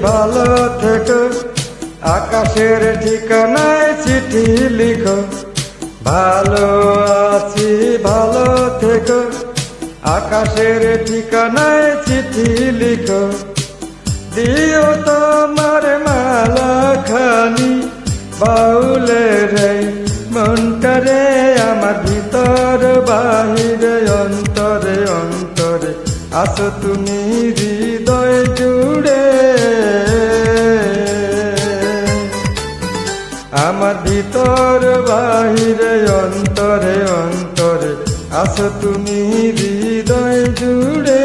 ভালো থেকো, আকাশের ঠিকানায় চিঠি লিখো। ভালো আছি ভালো থেকো, আকাশের ঠিকানায় চিঠি লিখো। দিও তোমার মালা খানি বাউলের মনটারে, আমার ভিতর বাহিরে অন্তরে অন্তরে আসো তুমি হৃদয় জুড়ে। আমার ভিতর বাহিরে অন্তরে অন্তরে আসো তুমি হৃদয় জুড়ে।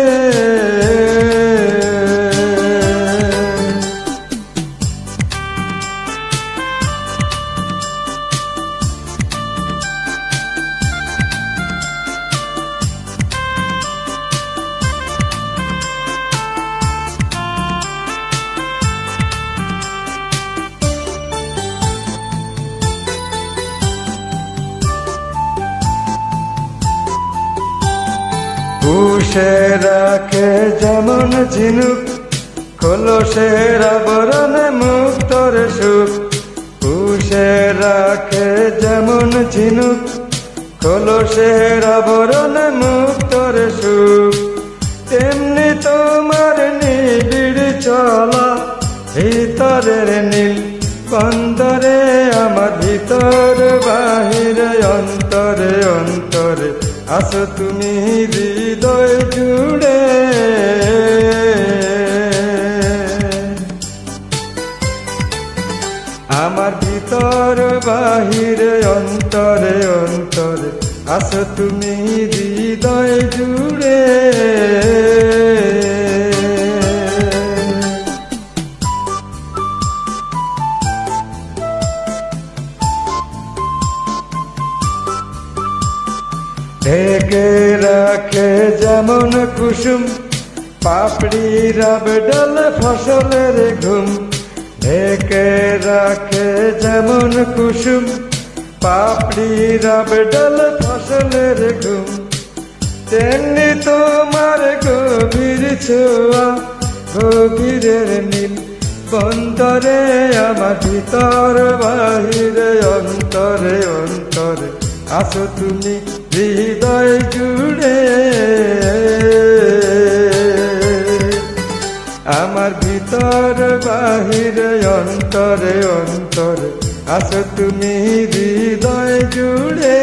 পুষে রাখে যেমন ঝিনুক, কলসের আবরণে মুক্তর সুখ। পুষে রাখে যেমন ঝিনুক, কলসের আবরণে মুক্তর সুখ। তেমনি তোমার নিবিড় চলা ভিতরের নীল বন্দরে, আমার ভিতর বাহিরে অন্তরে অন্তরে আসো তুমি হৃদয় জুড়ে। আমার ভিতর বাহিরে অন্তরে অন্তরে আসো তুমি হৃদয় জুড়ে। ঢেকে রাখে যেমন কুসুম, পাপড়ি রাব ডাল ফসলের ঘুম। ঢেকে রাখে যেমন কুসুম, পাপড়ি রাব ডাল ফসলের ঘুম। তেমনি তোমার গভীর ছোঁয়া গভীরের নীল বন্দরে, আমার ভিতর বাহিরে অন্তরে অন্তরে আসো তুমি হৃদয় জুড়ে। আমার ভিতর বাহিরে অন্তরে অন্তরে আসো তুমি হৃদয় জুড়ে।